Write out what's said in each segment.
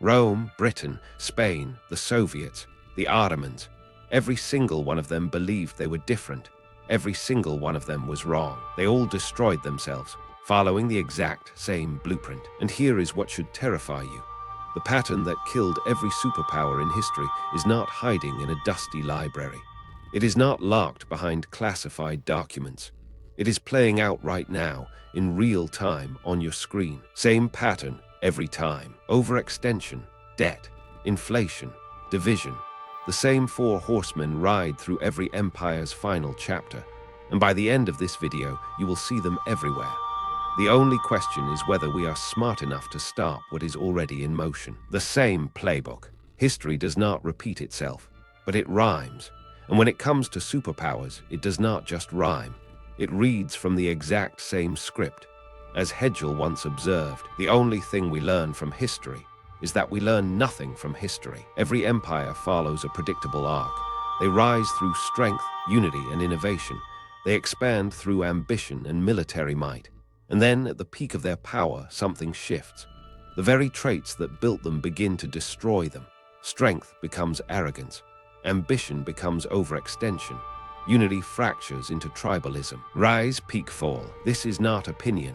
Rome, Britain, Spain, the Soviets, the Ottomans, every single one of them believed they were different. Every single one of them was wrong. They all destroyed themselves, following the exact same blueprint. And here is what should terrify you. The pattern that killed every superpower in history is not hiding in a dusty library. It is not locked behind classified documents. It is playing out right now, in real time, on your screen. Same pattern every time. Overextension, debt, inflation, division. The same four horsemen ride through every empire's final chapter, and by the end of this video, you will see them everywhere. The only question is whether we are smart enough to stop what is already in motion. The same playbook. History does not repeat itself, but it rhymes. And when it comes to superpowers, it does not just rhyme. It reads from the exact same script. As Hegel once observed, the only thing we learn from history is that we learn nothing from history. Every empire follows a predictable arc. They rise through strength, unity, and innovation. They expand through ambition and military might. And then, at the peak of their power, something shifts. The very traits that built them begin to destroy them. Strength becomes arrogance. Ambition becomes overextension. Unity fractures into tribalism. Rise, peak, fall. This is not opinion.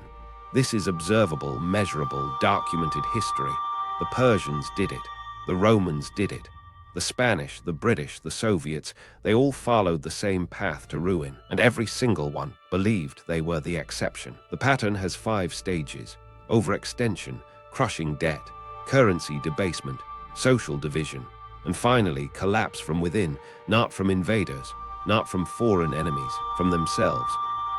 This is observable, measurable, documented history. The Persians did it. The Romans did it. The Spanish, the British, the Soviets, they all followed the same path to ruin, and every single one believed they were the exception. The pattern has 5 stages: overextension, crushing debt, currency debasement, social division, and finally collapse from within, not from invaders, not from foreign enemies, from themselves.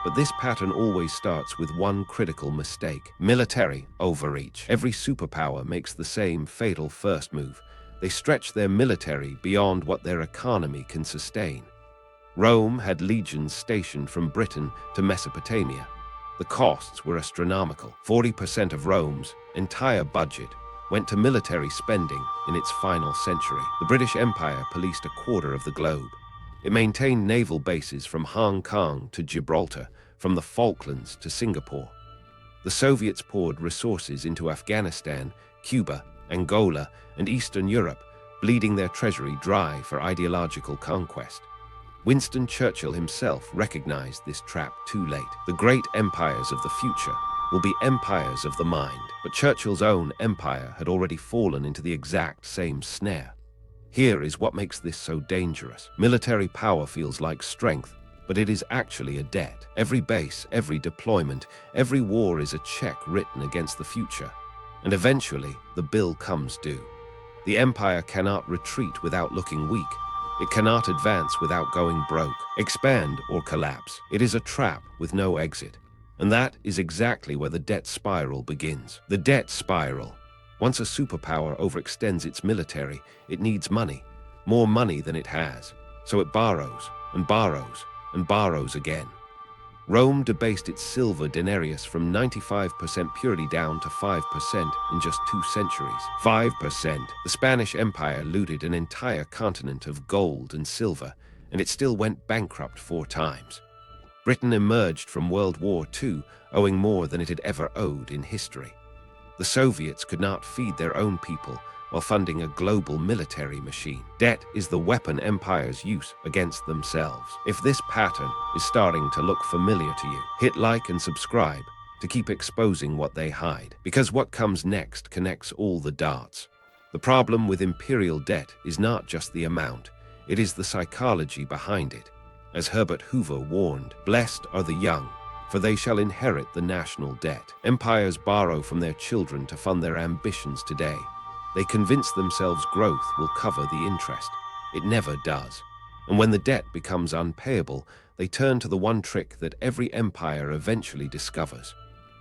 But this pattern always starts with one critical mistake: military overreach. Every superpower makes the same fatal first move. They stretch their military beyond what their economy can sustain. Rome had legions stationed from Britain to Mesopotamia. The costs were astronomical. 40% of Rome's entire budget went to military spending in its final century. The British Empire policed a quarter of the globe. It maintained naval bases from Hong Kong to Gibraltar, from the Falklands to Singapore. The Soviets poured resources into Afghanistan, Cuba, Angola, and Eastern Europe, bleeding their treasury dry for ideological conquest. Winston Churchill himself recognized this trap too late. The great empires of the future will be empires of the mind, but Churchill's own empire had already fallen into the exact same snare. Here is what makes this so dangerous. Military power feels like strength, but it is actually a debt. Every base, every deployment, every war is a check written against the future. And eventually, the bill comes due. The empire cannot retreat without looking weak. It cannot advance without going broke, expand or collapse. It is a trap with no exit. And that is exactly where the debt spiral begins. The debt spiral. Once a superpower overextends its military, it needs money, more money than it has. So it borrows, and borrows, and borrows again. Rome debased its silver denarius from 95% purity down to 5% in just 2 centuries. 5%. The Spanish Empire looted an entire continent of gold and silver, and it still went bankrupt 4 times. Britain emerged from World War II owing more than it had ever owed in history. The Soviets could not feed their own people while funding a global military machine. Debt is the weapon empires use against themselves. If this pattern is starting to look familiar to you, hit like and subscribe to keep exposing what they hide, because what comes next connects all the dots. The problem with imperial debt is not just the amount, it is the psychology behind it. As Herbert Hoover warned, "Blessed are the young, for they shall inherit the national debt." Empires borrow from their children to fund their ambitions today. They convince themselves growth will cover the interest. It never does. And when the debt becomes unpayable, they turn to the one trick that every empire eventually discovers: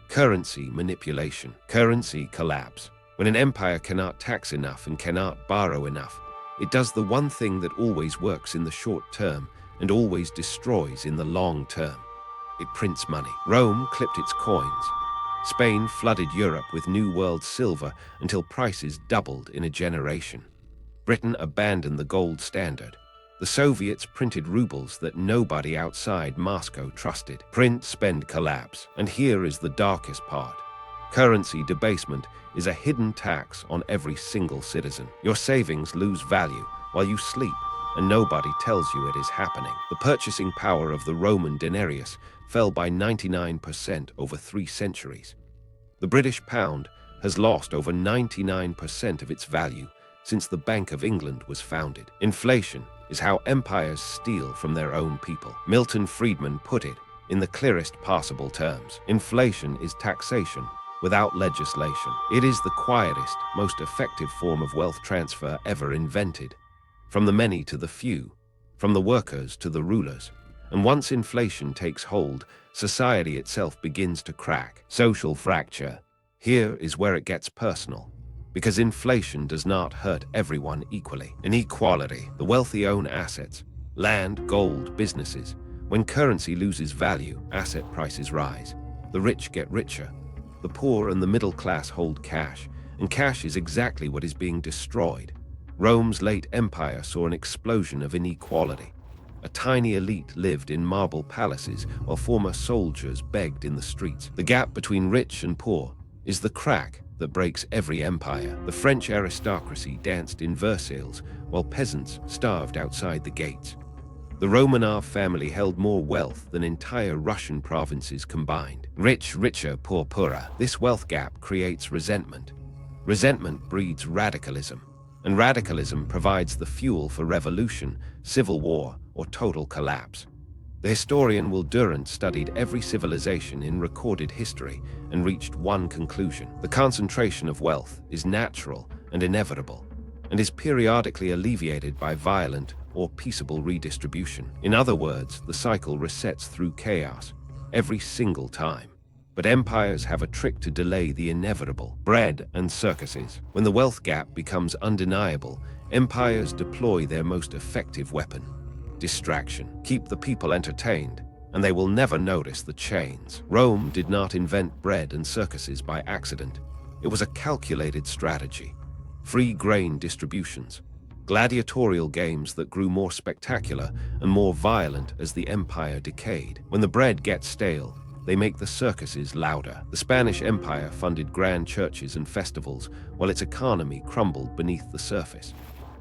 currency manipulation, currency collapse. When an empire cannot tax enough and cannot borrow enough, it does the one thing that always works in the short term and always destroys in the long term. It prints money. Rome clipped its coins. Spain flooded Europe with New World silver until prices doubled in a generation. Britain abandoned the gold standard. The Soviets printed rubles that nobody outside Moscow trusted. Print, spend, collapse. And here is the darkest part. Currency debasement is a hidden tax on every single citizen. Your savings lose value while you sleep, and nobody tells you it is happening. The purchasing power of the Roman denarius fell by 99% over 3 centuries. The British pound has lost over 99% of its value since the Bank of England was founded. Inflation is how empires steal from their own people. Milton Friedman put it in the clearest possible terms. Inflation is taxation without legislation. It is the quietest, most effective form of wealth transfer ever invented. From the many to the few, from the workers to the rulers. And once inflation takes hold, society itself begins to crack. Social fracture. Here is where it gets personal. Because inflation does not hurt everyone equally. Inequality. The wealthy own assets, land, gold, businesses. When currency loses value, asset prices rise. The rich get richer. The poor and the middle class hold cash, and cash is exactly what is being destroyed. Rome's late empire saw an explosion of inequality. A tiny elite lived in marble palaces while former soldiers begged in the streets. The gap between rich and poor is the crack that breaks every empire. The French aristocracy danced in Versailles while peasants starved outside the gates. The Romanov family held more wealth than entire Russian provinces combined. Rich richer, poor poorer. This wealth gap creates resentment. Resentment breeds radicalism, and radicalism provides the fuel for revolution, civil war, or total collapse. The historian Will Durant studied every civilization in recorded history and reached one conclusion. The concentration of wealth is natural and inevitable, and is periodically alleviated by violent or peaceable redistribution. In other words, the cycle resets through chaos every single time. But empires have a trick to delay the inevitable: bread and circuses. When the wealth gap becomes undeniable, empires deploy their most effective weapon: distraction. Keep the people entertained, and they will never notice the chains. Rome did not invent bread and circuses by accident. It was a calculated strategy. Free grain distributions, gladiatorial games that grew more spectacular and more violent as the empire decayed. When the bread gets stale, they make the circuses louder. The Spanish Empire funded grand churches and festivals while its economy crumbled beneath the surface.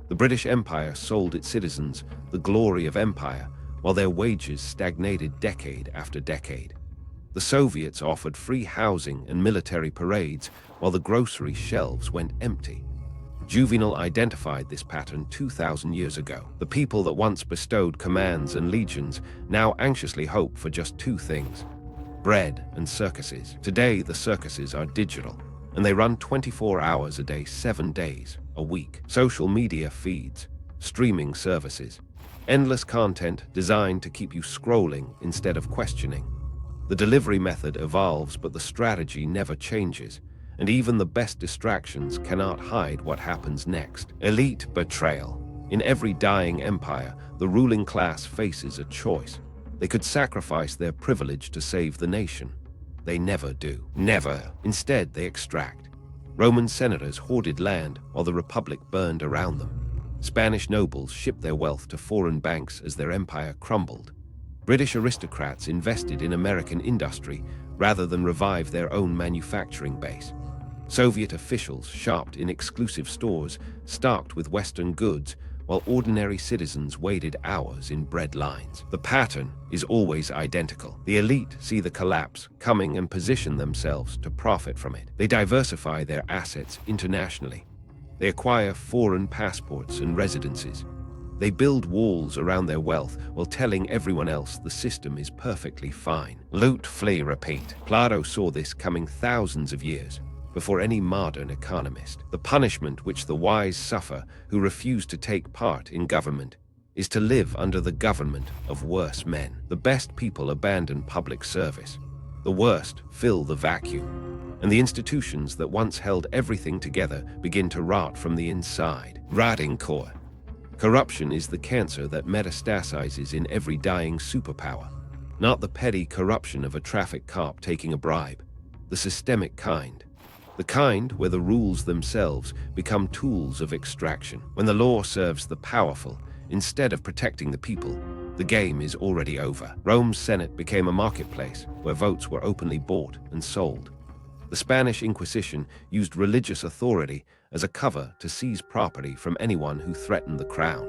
The British Empire sold its citizens the glory of empire while their wages stagnated decade after decade. The Soviets offered free housing and military parades while the grocery shelves went empty. Juvenal identified this pattern 2,000 years ago. The people that once bestowed commands and legions now anxiously hope for just 2 things: bread and circuses. Today, the circuses are digital, and they run 24 hours a day, 7 days a week. Social media feeds, streaming services, endless content designed to keep you scrolling instead of questioning. The delivery method evolves, but the strategy never changes. And even the best distractions cannot hide what happens next. Elite betrayal. In every dying empire, the ruling class faces a choice. They could sacrifice their privilege to save the nation. They never do. Never. Instead, they extract. Roman senators hoarded land while the Republic burned around them. Spanish nobles shipped their wealth to foreign banks as their empire crumbled. British aristocrats invested in American industry rather than revive their own manufacturing base. Soviet officials shopped in exclusive stores stocked with Western goods, while ordinary citizens waited hours in bread lines. The pattern is always identical. The elite see the collapse coming and position themselves to profit from it. They diversify their assets internationally. They acquire foreign passports and residences. They build walls around their wealth while telling everyone else the system is perfectly fine. Loot, flee, repeat. Plato saw this coming thousands of years before any modern economist. The punishment which the wise suffer who refuse to take part in government is to live under the government of worse men. The best people abandon public service. The worst fill the vacuum. And the institutions that once held everything together begin to rot from the inside. Rotting core. Corruption is the cancer that metastasizes in every dying superpower. Not the petty corruption of a traffic cop taking a bribe. The systemic kind. The kind where the rules themselves become tools of extraction. When the law serves the powerful instead of protecting the people, the game is already over. Rome's Senate became a marketplace where votes were openly bought and sold. The Spanish Inquisition used religious authority as a cover to seize property from anyone who threatened the crown.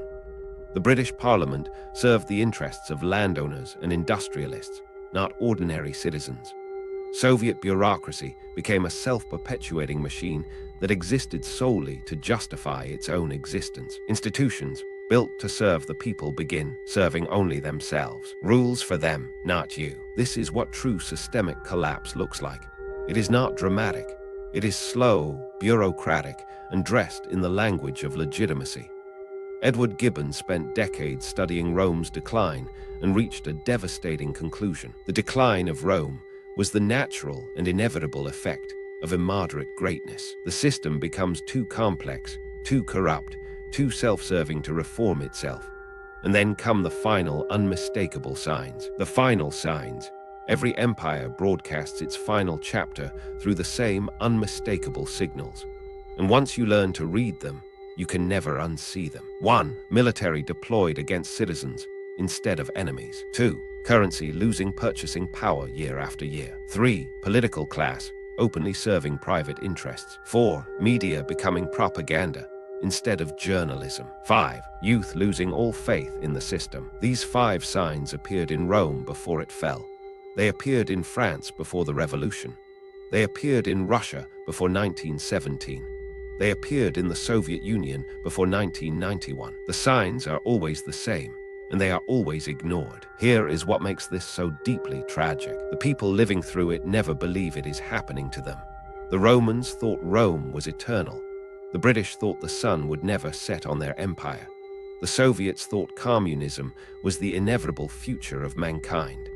The British Parliament served the interests of landowners and industrialists, not ordinary citizens. Soviet bureaucracy became a self-perpetuating machine that existed solely to justify its own existence. Institutions built to serve the people begin serving only themselves. Rules for them, not you. This is what true systemic collapse looks like. It is not dramatic. It is slow, bureaucratic, and dressed in the language of legitimacy. Edward Gibbon spent decades studying Rome's decline and reached a devastating conclusion. The decline of Rome was the natural and inevitable effect of immoderate greatness. The system becomes too complex, too corrupt, too self-serving to reform itself. And then come the final, unmistakable signs. The final signs. Every empire broadcasts its final chapter through the same unmistakable signals. And once you learn to read them, you can never unsee them. 1. Military deployed against citizens instead of enemies. 2. Currency losing purchasing power year after year. 3. Political class openly serving private interests. 4. Media becoming propaganda instead of journalism. 5. Youth losing all faith in the system. These 5 signs appeared in Rome before it fell. They appeared in France before the Revolution. They appeared in Russia before 1917. They appeared in the Soviet Union before 1991. The signs are always the same, and they are always ignored. Here is what makes this so deeply tragic. The people living through it never believe it is happening to them. The Romans thought Rome was eternal. The British thought the sun would never set on their empire. The Soviets thought communism was the inevitable future of mankind.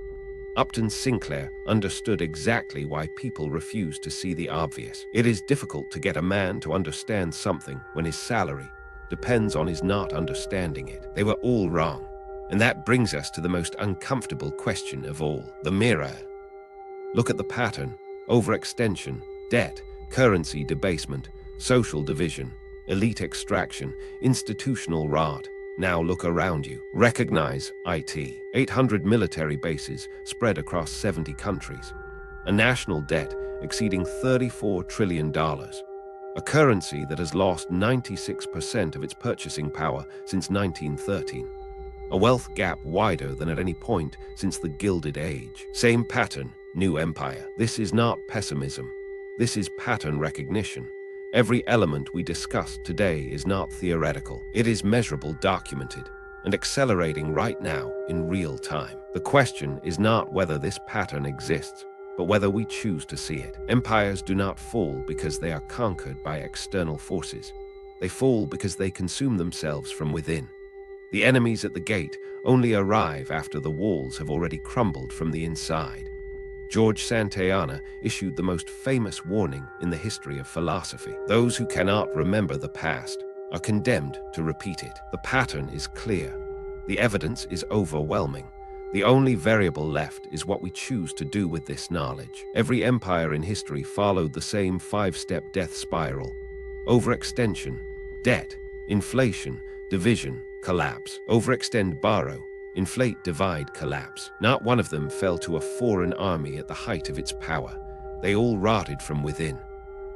Upton Sinclair understood exactly why people refuse to see the obvious. It is difficult to get a man to understand something when his salary depends on his not understanding it. They were all wrong. And that brings us to the most uncomfortable question of all, the mirror. Look at the pattern: overextension, debt, currency debasement, social division, elite extraction, institutional rot. Now look around you. Recognize IT. 800 military bases spread across 70 countries. A national debt exceeding $34 trillion. A currency that has lost 96% of its purchasing power since 1913. A wealth gap wider than at any point since the Gilded Age. Same pattern, new empire. This is not pessimism. This is pattern recognition. Every element we discussed today is not theoretical. It is measurable, documented, and accelerating right now in real time. The question is not whether this pattern exists, but whether we choose to see it. Empires do not fall because they are conquered by external forces. They fall because they consume themselves from within. The enemies at the gate only arrive after the walls have already crumbled from the inside. George Santayana issued the most famous warning in the history of philosophy. Those who cannot remember the past are condemned to repeat it. The pattern is clear. The evidence is overwhelming. The only variable left is what we choose to do with this knowledge. Every empire in history followed the same 5-step death spiral: overextension, debt, inflation, division, collapse. Overextend, borrow. Inflate, divide, collapse. Not one of them fell to a foreign army at the height of its power. They all rotted from within.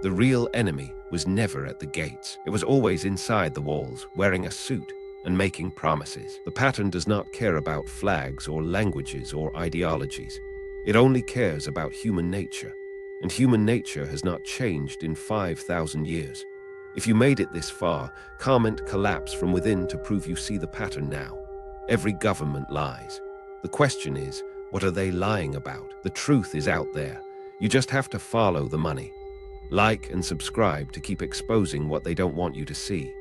The real enemy was never at the gates. It was always inside the walls, wearing a suit and making promises. The pattern does not care about flags or languages or ideologies. It only cares about human nature. And human nature has not changed in 5,000 years. If you made it this far, comment collapse from within to prove you see the pattern now. Every government lies. The question is, what are they lying about? The truth is out there. You just have to follow the money. Like and subscribe to keep exposing what they don't want you to see.